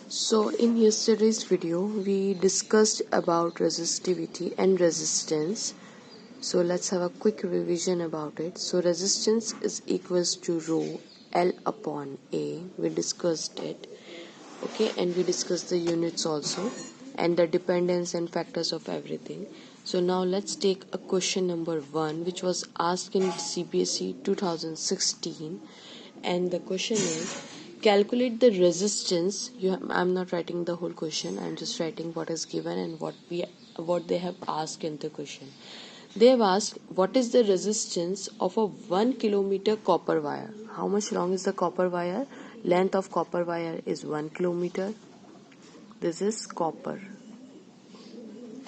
So in yesterday's video we discussed about resistivity and resistance. So let's have a quick revision about it. So resistance is equals to rho L upon A. We discussed it. Okay, and we discussed the units also and the dependence and factors of everything. So now let's take a question number 1 which was asked in CBSE 2016, and the question is calculate the resistance. I'm not writing the whole question, I'm just writing what is given and what they have asked in the question. They have asked what is the resistance of a 1 kilometer copper wire. How much long is the copper wire? Length of copper wire is 1 kilometer. This is copper.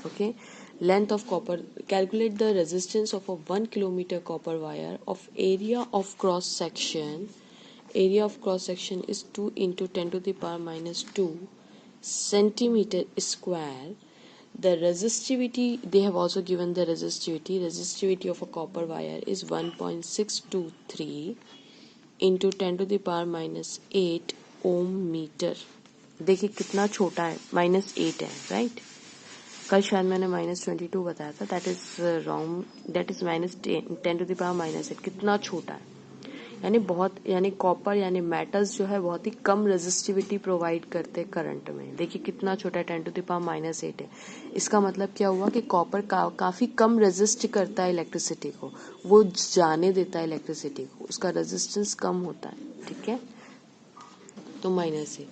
Okay, length of copper. Calculate the resistance of a 1 kilometer copper wire of area of cross section. Area of cross section is 2 into 10 to the power minus 2 centimeter square. The resistivity, they have also given the resistivity of a copper wire is 1.623 into 10 to the power minus 8 ohm metre. देखिए कितना छोटा है, -8 है, right. कल शायद मैंने -22 बताया था, that is wrong. That is -10 to the power -8. कितना छोटा है, यानी कॉपर यानी मेटल्स जो है बहुत ही कम रेजिस्टिविटी प्रोवाइड करते हैं करंट में. देखिए कितना छोटा है, 10 टू द पावर -8 है. इसका मतलब क्या हुआ कि कॉपर काफी कम रेजिस्ट करता है इलेक्ट्रिसिटी को, वो जाने देता है इलेक्ट्रिसिटी को, उसका रेजिस्टेंस कम होता है. ठीक है, तो -8.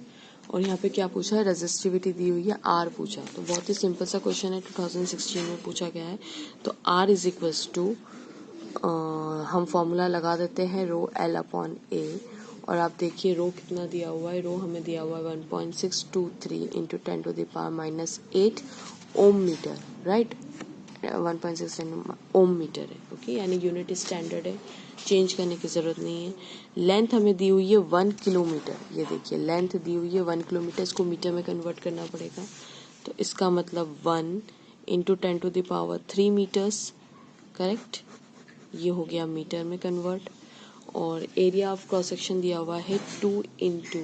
और यहाँ पे क्या पूछा है, रेजिस्टिविटी दी हुई है R पूछा है. तो बहुत ही सिंपल सा क्वेश्चन है, 2016 में पूछा गया है. तो R इज इक्वल्स टू, हम फॉर्मूला लगा देते हैं रो L अपॉन A. और आप देखिए रो कितना दिया हुआ है, रो हमें दिया हुआ है 1.623 into 10 to the power minus 8 ohm metre, right. 1.6 ohm metre है. ओके, यानी यूनिट स्टैंडर्ड है, चेंज करने की जरूरत नहीं है. लेंथ हमें दी हुई है 1 किलोमीटर. ये देखिए लेंथ दी हुई है 1 किलोमीटर, इसको मीटर में कन्वर्ट करना पड़ेगा. तो इसका मतलब 1 into 10 to the power 3 metres, correct. ये हो गया मीटर में कन्वर्ट. और एरिया ऑफ क्रॉस सेक्शन दिया हुआ है 2 into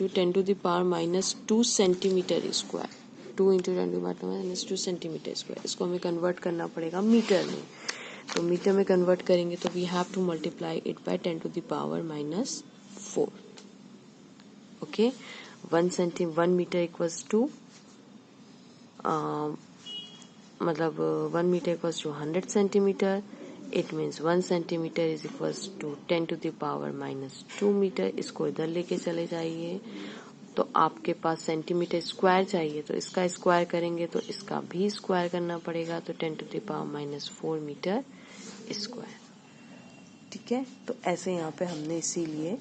10 to the power minus 2 centimetre square. 2 into 10 to the power minus 2 centimetre square. इसको हमें कन्वर्ट करना पड़ेगा मीटर में. तो मीटर में कन्वर्ट करेंगे तो we have to multiply it by 10 to the power minus 4. Okay, 1 metre equals to, मतलब 1 metre equals to 100 centimetre. It means 1 centimetre is equals to 10 to the power minus 2 metre. इसको इधर लेके चले जाइए तो आपके पास सेंटीमीटर स्क्वायर चाहिए, तो इसका स्क्वायर करेंगे तो इसका भी स्क्वायर करना पड़ेगा. तो 10 to the power minus 4 metre square. ठीक है, तो ऐसे यहाँ पे हमने इसीलिए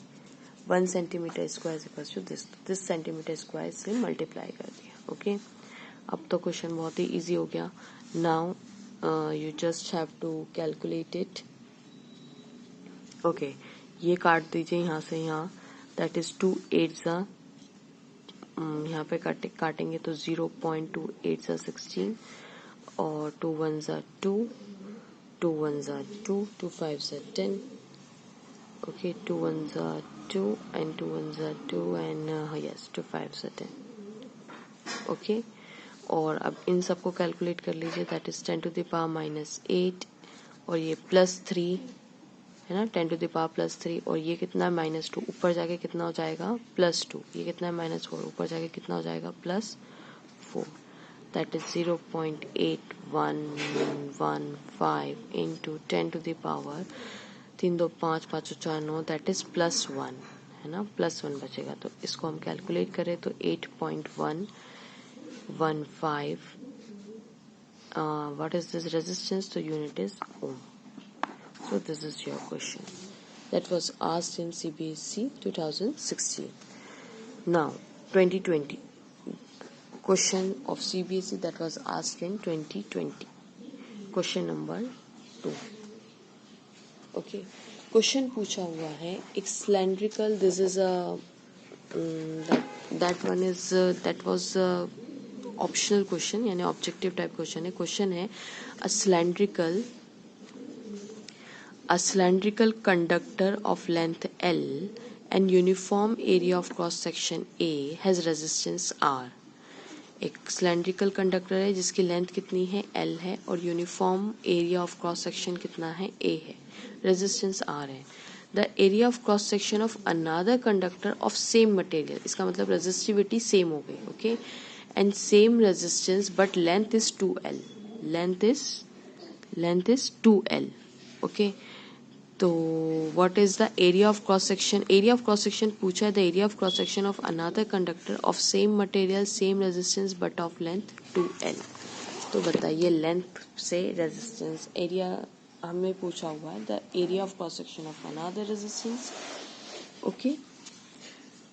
1 centimetre square equals to this centimetre square से मल्टीप्लाई कर दिया. ओके, अब तो क्वेश्चन बहुत ही इजी हो गया. Now you just have to calculate it. Okay, ये काट दीजिए यहाँ से यहाँ, दैट इज 2 8 ज़ा, यहाँ पे काटेंगे तो 0.28 ज़ा 16 और 2 1 ज़ा 2, 2 1 ज़ा 2, 2 5 ज़ा 10. ओके, 2 1 ज़ा 2 and 2 1 ज़ा 2 and yes 2 5 ज़ा 10. ओके, और अब इन सबको कैलकुलेट कर लीजिए. That is 10 to the power minus 8 और ये +3 है ना, 10 टू द पावर +3. और ये कितना है, -2. ऊपर जाके कितना हो जाएगा, +2. ये कितना है, -4. ऊपर जाके कितना हो जाएगा, +4. That is 0.8115 into 10 to the power 3 2 5 5 4 9, that is +1 है ना, +1 बचेगा. तो इसको हम कैलकुलेट करें तो 8.115. What is this resistance? The unit is ohm. So this is your question that was asked in CBSE 2016. Now 2020 question of CBSE that was asked in 2020. Question number 2. Okay, question पूछा हुआ है एक cylindrical. This is a that was optional question, यानी objective type question है. Question है अ cylindrical conductor of length L and uniform area of cross section A has resistance R। एक cylindrical conductor है जिसकी लेंथ कितनी है L है और uniform area of cross section कितना है A है, रेजिस्टेंस R है। The area of cross section of another conductor of same material, इसका मतलब रेजिस्टिविटी सेम हो गई, okay, and same resistance but length is 2L, length is 2L, okay. तो what is the area of cross section, area of cross section पूछा है, the area of cross section of another conductor of same material same resistance but of length 2L। तो बताइए length से resistance, area हमें पूछा हुआ है, the area of cross section of another resistance, okay.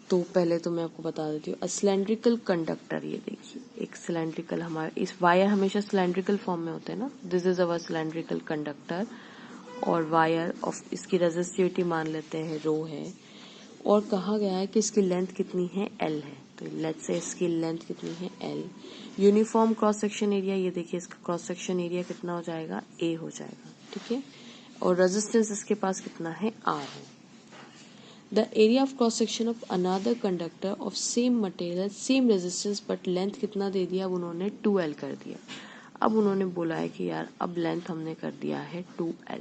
तो पहले तो मैं आपको बता देती हूँ, सिलेंड्रिकल कंडक्टर, ये देखिए एक सिलेंड्रिकल, हमारे इस वायर हमेशा सिलेंड्रिकल फॉर्म में होते हैं ना, this is our cylindrical conductor, और वायर ऑफ इसकी रेजिस्टिविटी मान लेते हैं रो है, और कहा गया है कि इसकी लेंथ कितनी है L है, तो लेट्स से इसकी लेंथ कितनी है L। Uniform cross section area, ये देखिए इसका क्रॉस सेक्शन एरिया कितना हो जाएगा, A हो जाएगा, ठीक है, और रेजिस्टेंस इसके पास कितना है, R है। The area of cross section of another conductor of same material same resistance but length कितना दे दिया, अब उन्होंने 2L कर दिया। अब उन्होंने बोला है कि यार अब लेंथ हमने कर दिया है 2L,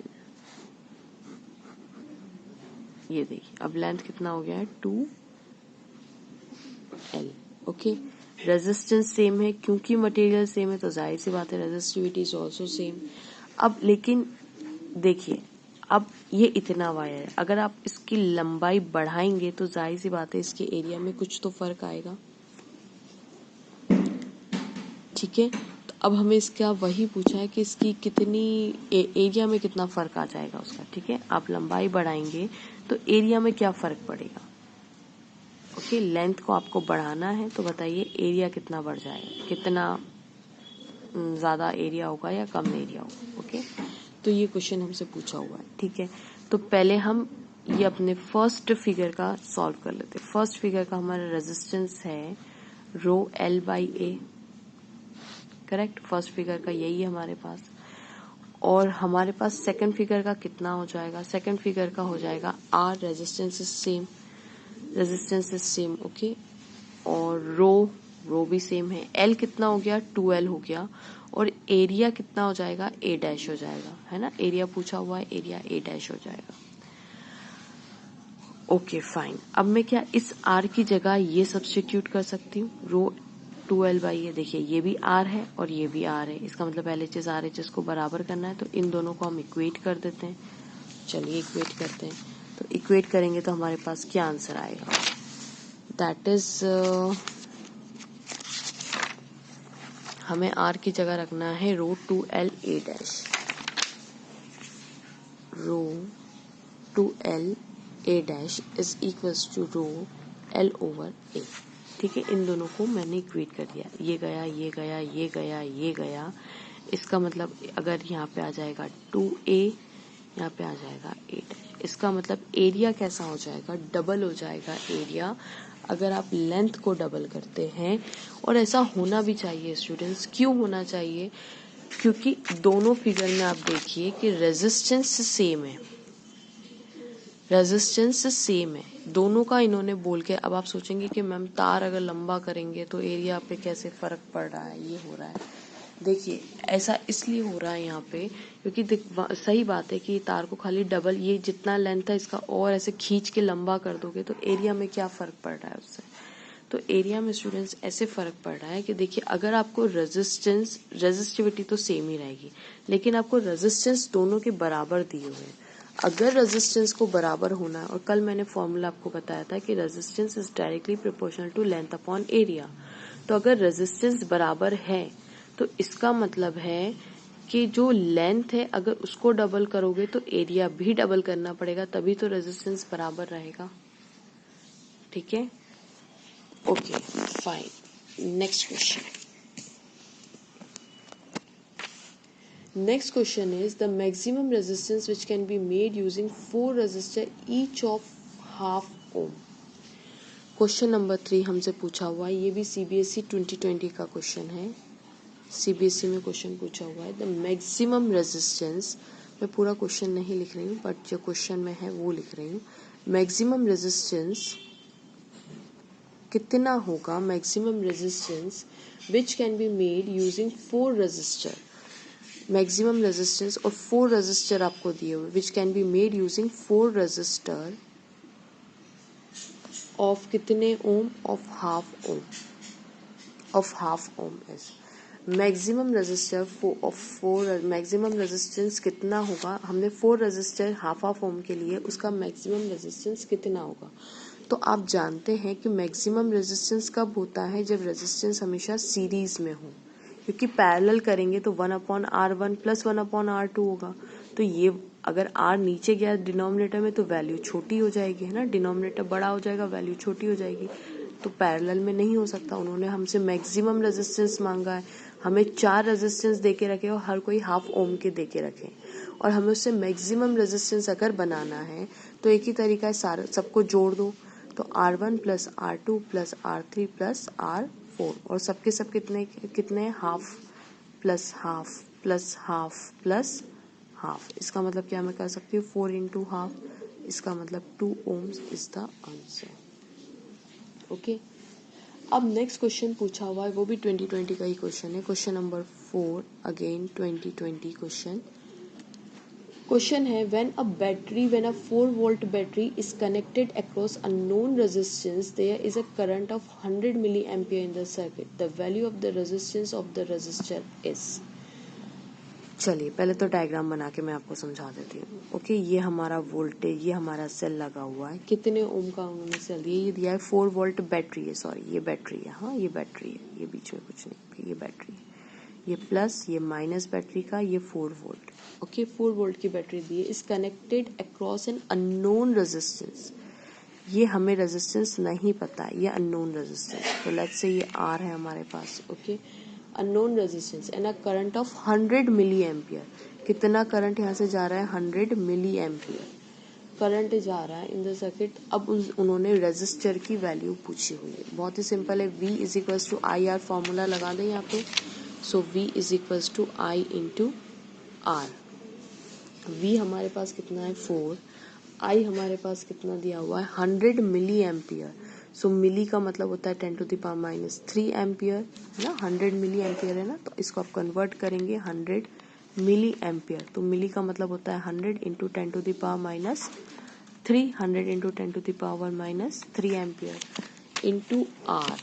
ये देखिए अब लेंथ कितना हो गया है 2L, ओके। रेजिस्टेंस सेम है, क्योंकि मटेरियल सेम है तो जाहिर सी बात है रेजिस्टिविटी इज ऑल्सो सेम। अब लेकिन देखिए अब ये इतना वायर है, अगर आप इसकी लंबाई बढ़ाएंगे तो जाहिर सी बात है इसके एरिया में कुछ तो फर्क आएगा, ठीक है। तो अब हमें इसका वही पूछा है कि इसकी कितनी एरिया में कितना फर्क आ जाएगा उसका, ठीक है। आप लंबाई बढ़ाएंगे तो एरिया में क्या फर्क पड़ेगा, ओके। लेंथ को आपको बढ़ाना है तो बताइए एरिया कितना बढ़ जाएगा, कितना ज्यादा एरिया होगा या कम एरिया होगा, ओके। तो ये क्वेश्चन हमसे पूछा हुआ है, ठीक है। तो पहले हम ये अपने फर्स्ट फिगर का सॉल्व कर लेते हैं। फर्स्ट फिगर का हमारा रेजिस्टेंस है रो L by A, correct, first figure का यही है हमारे पास। और हमारे पास सेकंड फिगर का कितना हो जाएगा, सेकंड फिगर का हो जाएगा R, resistance is same, okay. और रो भी सेम है, L कितना हो गया 2L हो गया, और एरिया कितना हो जाएगा A डैश हो जाएगा, है ना, एरिया पूछा हुआ है, एरिया A डैश हो जाएगा, ओके फाइन। अब मैं क्या इस R की जगह ये सब्स्टिट्यूट कर सकती हूँ, रो 2L बाई, ये देखिए ये भी R है और ये भी R है, इसका मतलब LHS RHS को बराबर करना है, तो इन दोनों को हम इक्वेट कर देते हैं। चलिए इक्वेट करते हैं, तो इक्वेट करेंगे तो हमारे पास क्या आंसर आएगा, दैट इज हमें R की जगह रखना है rho 2L A dash, rho 2L A dash is equals to rho L over A, ठीक है। इन दोनों को मैंने इक्वेट कर दिया, ये गया ये गया ये गया ये गया, इसका मतलब अगर यहाँ पे आ जाएगा 2A, यहाँ पे आ जाएगा A डैश, इसका मतलब एरिया कैसा हो जाएगा, डबल हो जाएगा एरिया अगर आप लेंथ को डबल करते हैं। और ऐसा होना भी चाहिए स्टूडेंट्स, क्यों होना चाहिए, क्योंकि दोनों फिगर में आप देखिए कि रेजिस्टेंस सेम है, रेजिस्टेंस सेम है दोनों का, इन्होंने बोल के। अब आप सोचेंगे कि मैम तार अगर लंबा करेंगे तो एरिया पे कैसे फर्क पड़ रहा है, ये हो रहा है, देखिए ऐसा इसलिए हो रहा है यहाँ पे क्योंकि सही बात है कि तार को खाली डबल, ये जितना लेंथ है इसका और ऐसे खींच के लंबा कर दोगे तो एरिया में क्या फर्क पड़ रहा है उससे, तो एरिया में स्टूडेंट्स ऐसे फर्क पड़ रहा है कि देखिए अगर आपको रेजिस्टिविटी तो सेम ही रहेगी, लेकिन आपको रेजिस्टेंस दोनों के बराबर दिए हुए हैं। अगर रेजिस्टेंस को बराबर होना है, और कल मैंने फॉर्मूला आपको बताया था कि resistance is directly proportional to length upon area, तो अगर रेजिस्टेंस बराबर है तो इसका मतलब है कि जो लेंथ है अगर उसको डबल करोगे तो एरिया भी डबल करना पड़ेगा, तभी तो रेजिस्टेंस बराबर रहेगा, ठीक है, okay fine. Next question, next question is the maximum resistance which can be made using 4 resistor each of half ohm। Question number 3 हमसे पूछा हुआ है, ये भी CBSE 2020 का क्वेश्चन है, CBSE में क्वेश्चन पूछा हुआ है द मैक्सिमम रेजिस्टेंस, मैं पूरा क्वेश्चन नहीं लिख रही हूँ बट जो क्वेश्चन में है वो लिख रही हूँ, मैक्सिमम रेजिस्टेंस कितना होगा, maximum resistance which can be made using 4 resistor, maximum resistance और 4 रजिस्टर आपको दिए हुए which can be made using 4 resistor of कितने ohm, of half ohm, of half ohm is maximum resistor of 4, maximum resistance कितना होगा, हमने 4 register half ओम के लिए, उसका मैक्सिमम रेजिस्टेंस कितना होगा। तो आप जानते हैं कि मैक्सिमम रेजिस्टेंस कब होता है, जब रेजिस्टेंस हमेशा सीरीज में हो, क्योंकि पैरेलल करेंगे तो 1/R1 प्लस 1/R2 होगा। तो ये अगर R नीचे गया डिनोमिनेटर में तो वैल्यू छोटी हो जाएगी, है ना, डिनोमिनेटर बड़ा हो जाएगा, वैल्यू छोटी हो जाएगी, तो पैरेलल में नहीं हो सकता। उन्होंने हमसे मैक्सिमम रेजिस्टेंस मांगा है, हमें 4 रेजिस्टेंस दे के रखे और हर कोई हाफ ओम के दे के रखे, और हमें उससे मैक्सिमम रेजिस्टेंस अगर बनाना है तो एक ही तरीका है, सारा सबको जोड़ दो, तो R1 plus R2 plus R3 plus R4, और सबके सब कितने कितने, half plus half plus half plus half. इसका मतलब क्या मैं कर सकती हूँ, 4 इंटू हाफ, इसका मतलब 2 ohms is the answer. Okay, अब नेक्स्ट क्वेश्चन पूछा हुआ है, वो भी 2020 का ही क्वेश्चन है, question number 4, again 2020 question. Question है when a 4 volt battery is connected across a known resistance, there is a current of 100 milliampere in the circuit, the value of the resistance of the resistor is। चलिए पहले तो diagram बना के मैं आपको समझा देती हूँ। ओके, ये हमारा वोल्टेज, ये हमारा सेल लगा हुआ है, कितने ओम का उन्होंने सेल दिया, ये दिया है 4 वोल्ट बैटरी है, सॉरी ये बैटरी है, हाँ ये बैटरी है, ये बीच में कुछ नहीं, ये बैटरी है, ये प्लस ये माइनस बैटरी का, ये 4 वोल्ट। ओके, 4 वोल्ट की बैटरी दी है, is connected across an unknown resistance, ये हमें रेजिस्टेंस नहीं पता है, ये अननोन रेजिस्टेंस, तो लेट्स से ये आर है हमारे पास। Okay, unknown resistance and a current of 100 milli ampere, कितना करंट यहाँ से जा रहा है, 100 मिली एम्पियर करंट जा रहा है इन द सर्किट। अब उन्होंने रेजिस्टर की वैल्यू पूछी हुई है, बहुत ही सिंपल है, V is equals to I R, formula लगा दें यहाँ पे, so V is equals to I into R. V हमारे पास कितना है 4, I हमारे पास कितना दिया हुआ है 100 मिली एम्पियर, सो मिली का मतलब होता है 10⁻³ एम्पियर, है ना, 100 मिली एम्पियर है ना, तो इसको आप कन्वर्ट करेंगे 100 मिली एम्पियर, तो मिली का मतलब होता है 100 into 10⁻³ 100 into 10⁻³ ampere into R,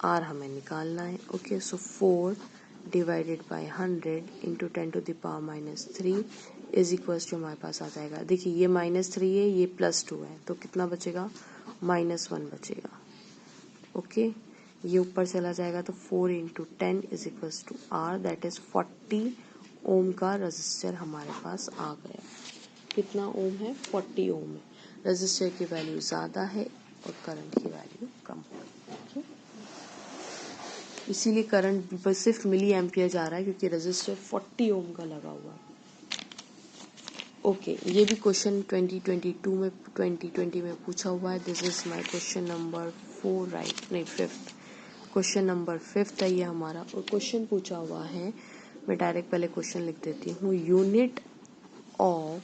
R हमें निकालना है। Okay, so 4 divided by 100 into 10⁻³ is equals to हमारे पास आ जाएगा, देखिए ये -3 है, ये +2 है, तो कितना बचेगा, -1 बचेगा। ओके, ये ऊपर चला जाएगा, तो 4 into 10 is equals to R, that is 40 ohm का रजिस्टर हमारे पास आ गया। कितना ओम है, 40 ओम है, रजिस्टर की वैल्यू ज़्यादा है और करंट की वैल्यू कम है। इसीलिए करंट सिर्फ मिली एम्पियर जा रहा है, क्योंकि रजिस्टर 40 ओम का लगा हुआ है। ओके, ये भी क्वेश्चन 2020 में पूछा हुआ है, this is my question number 4, right, नहीं 5th, क्वेश्चन नंबर 5th है ये हमारा, और क्वेश्चन पूछा हुआ है, मैं डायरेक्ट पहले क्वेश्चन लिख देती हूँ, unit of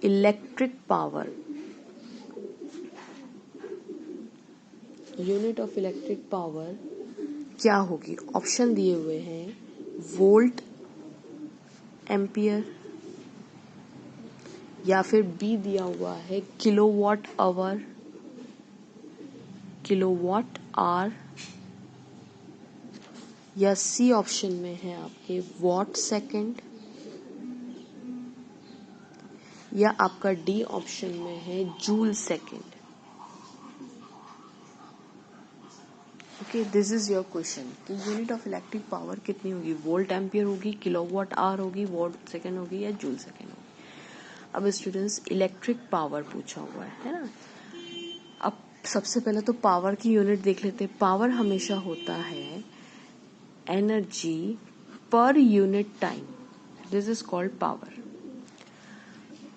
electric power, unit of electric power क्या होगी, ऑप्शन दिए हुए हैं, वोल्ट, एम्पियर, या फिर बी दिया हुआ है किलोवाट आवर, किलोवाट आवर, या सी ऑप्शन में है आपके वॉट सेकंड, या आपका डी ऑप्शन में है joule second. Okay, this is your question कि यूनिट ऑफ इलेक्ट्रिक पावर कितनी होगी, वोल्ट एम्पियर होगी, किलोवाट आवर होगी, वॉट सेकंड होगी, या जूल सेकंड होगी। अब स्टूडेंट्स इलेक्ट्रिक पावर पूछा हुआ है ना, अब सबसे पहले तो पावर की यूनिट देख लेते हैं। पावर हमेशा होता है energy per unit time, this is called power.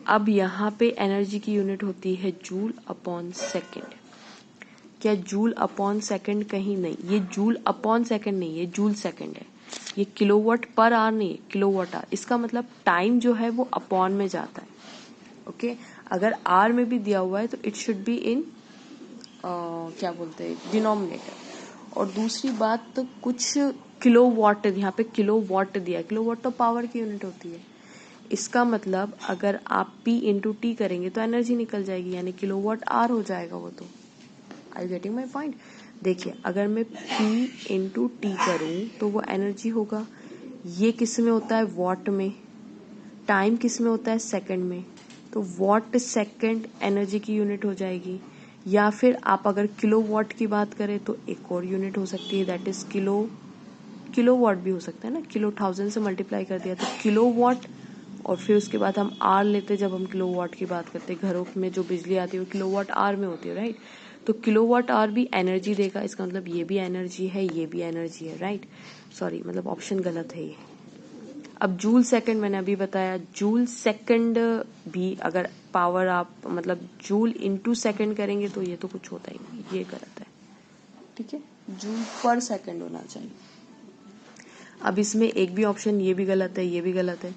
अब यहाँ पे एनर्जी की यूनिट होती है जूल अपॉन सेकेंड, क्या जूल अपॉन सेकेंड कहीं नहीं, ये जूल अपॉन सेकेंड नहीं, ये जूल सेकेंड है, ये किलोवाट पर आवर नहीं, किलोवाट आवर, इसका मतलब टाइम जो है वो अपॉन में जाता है। ओके, अगर आर में भी दिया हुआ है तो इट शुड बी इन क्या बोलते हैं डिनोमिनेटर। और दूसरी बात तो कुछ किलो वॉट, यहाँ पे किलो वॉट दिया, किलो वॉट तो पावर की यूनिट होती है। इसका मतलब अगर आप P इंटू टी करेंगे तो एनर्जी निकल जाएगी, यानी किलो वॉट आर हो जाएगा वो तो। आई यू गेटिंग माई पॉइंट? देखिए अगर मैं P इंटू टी करूँ तो वो एनर्जी होगा। ये किस में होता है? वॉट में। टाइम किस में होता है? सेकंड में। तो वॉट सेकंड एनर्जी की यूनिट हो जाएगी। या फिर आप अगर किलो वॉट की बात करें तो एक और यूनिट हो सकती है, दैट इज किलो वॉट भी हो सकता है ना, किलो 1000 से मल्टीप्लाई कर दिया तो किलो वॉट। और फिर उसके बाद हम आर लेते, जब हम किलो वॉट की बात करते हैं, घरों में जो बिजली आती है वो किलो वॉट आर में होती है, राइट। तो किलो वॉट आर भी एनर्जी देगा, इसका मतलब ये भी एनर्जी है, ये भी एनर्जी है, राइट। सॉरी, मतलब ऑप्शन गलत है ये। अब जूल सेकंड मैंने अभी बताया, जूल सेकंड भी अगर पावर आप मतलब जूल इनटू सेकंड करेंगे तो ये तो कुछ होता ही नहीं, ये गलत है, ठीक है। जूल पर सेकंड होना चाहिए। अब इसमें एक भी ऑप्शन ये भी गलत है, ये भी गलत है।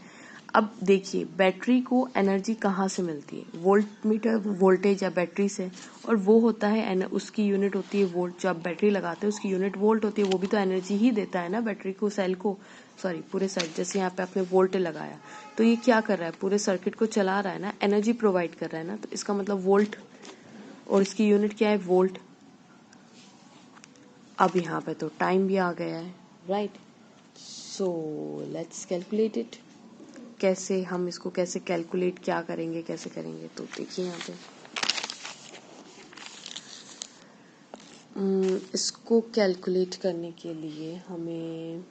अब देखिए बैटरी को एनर्जी कहाँ से मिलती है? वोल्ट मीटर वोल्टेज या बैटरी से, और वो होता है उसकी यूनिट होती है वोल्ट। जो आप बैटरी लगाते हैं उसकी यूनिट वोल्ट होती है, वो भी तो एनर्जी ही देता है ना बैटरी को, सेल को, सॉरी पूरे सर्किट। जैसे यहाँ पे आपने वोल्ट लगाया तो ये क्या कर रहा है? पूरे सर्किट को चला रहा है ना, एनर्जी प्रोवाइड कर रहा है ना, तो इसका मतलब वोल्ट, और इसकी यूनिट क्या है? वोल्ट। अब यहाँ पे तो टाइम भी आ गया है, right. So let's calculate it. कैसे हम इसको कैसे कैलकुलेट क्या करेंगे, कैसे करेंगे? तो देखिए यहाँ पे इसको कैलकुलेट करने के लिए हमें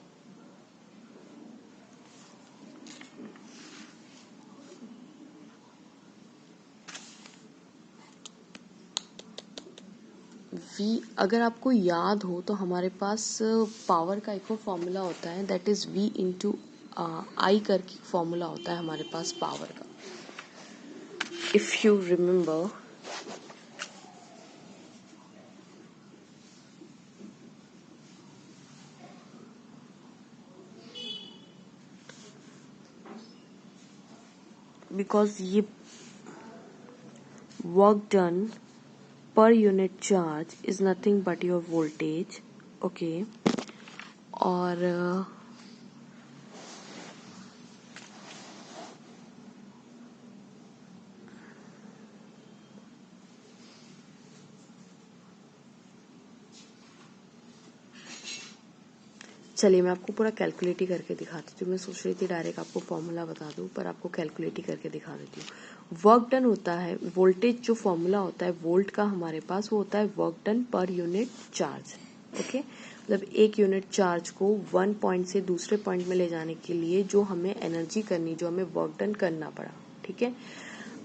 V, अगर आपको याद हो तो हमारे पास पावर का एक और फॉर्मूला होता है, दैट इज V इंटू आई करके फॉर्मूला होता है हमारे पास पावर का, इफ यू रिमेम्बर। बिकॉज ये work done per unit charge is nothing but your voltage, okay। और चलिए मैं आपको पूरा कैलकुलेट ही करके दिखाती हूँ। मैं सोच रही थी डायरेक्ट आपको फॉर्मूला बता दूँ, पर आपको कैलकुलेट ही करके दिखा देती हूँ। वर्क डन होता है, वोल्टेज जो फॉर्मूला होता है वोल्ट का हमारे पास, वो होता है work done per unit charge, okay. मतलब एक यूनिट चार्ज को वन पॉइंट से दूसरे पॉइंट में ले जाने के लिए जो हमें एनर्जी करनी, जो हमें वर्क डन करना पड़ा, ठीक है।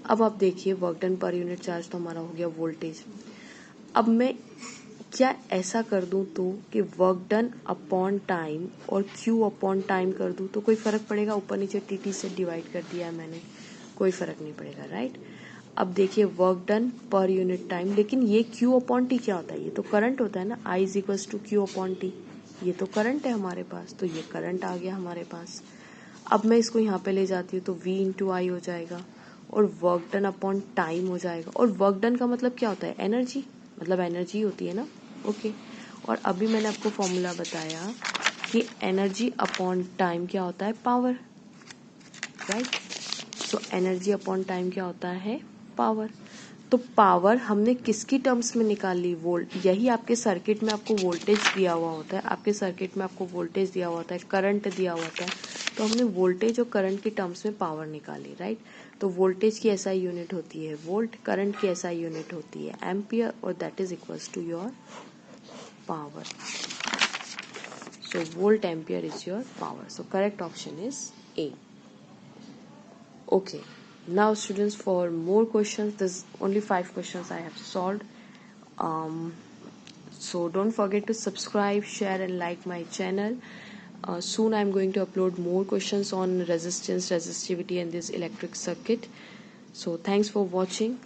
अब आप देखिए work done per unit charge तो हमारा हो गया वोल्टेज। अब मैं क्या ऐसा कर दूं तो कि वर्क डन अपॉन टाइम और क्यू अपॉन टाइम कर दूं तो कोई फर्क पड़ेगा? ऊपर नीचे टीटी से डिवाइड कर दिया है मैंने, कोई फर्क नहीं पड़ेगा, राइट। अब देखिए work done per unit time, लेकिन ये क्यू अपॉन टी क्या होता है? ये तो करंट होता है ना, I is equal to Q upon T. ये तो करंट है हमारे पास, तो ये करंट आ गया हमारे पास। अब मैं इसको यहाँ पे ले जाती हूँ तो V इंटू आई हो जाएगा, और वर्क डन अपॉन टाइम हो जाएगा। और वर्क डन का मतलब क्या होता है? एनर्जी, मतलब एनर्जी होती है ना, ओके। और अभी मैंने आपको फॉर्मूला बताया कि एनर्जी अपॉन टाइम क्या होता है? Power, right. So energy upon time क्या होता है? पावर। तो पावर हमने किसकी टर्म्स में निकाल ली? वोल्ट। यही आपके सर्किट में आपको वोल्टेज दिया हुआ होता है, आपके सर्किट में आपको वोल्टेज दिया हुआ होता है, करंट दिया हुआ होता है, तो हमने वोल्टेज और करंट की टर्म्स में पावर निकाली, राइट। तो वोल्टेज की एसआई यूनिट होती है वोल्ट, करंट की एसआई यूनिट होती है एम्पियर, और that is equals to your power. So volt ampere is your power. So correct option is A. Okay. Now students, for more questions, there's only 5 questions I have solved. So don't forget to subscribe, share and like my channel. Soon I'm going to upload more questions on resistance, resistivity and this electric circuit. So thanks for watching.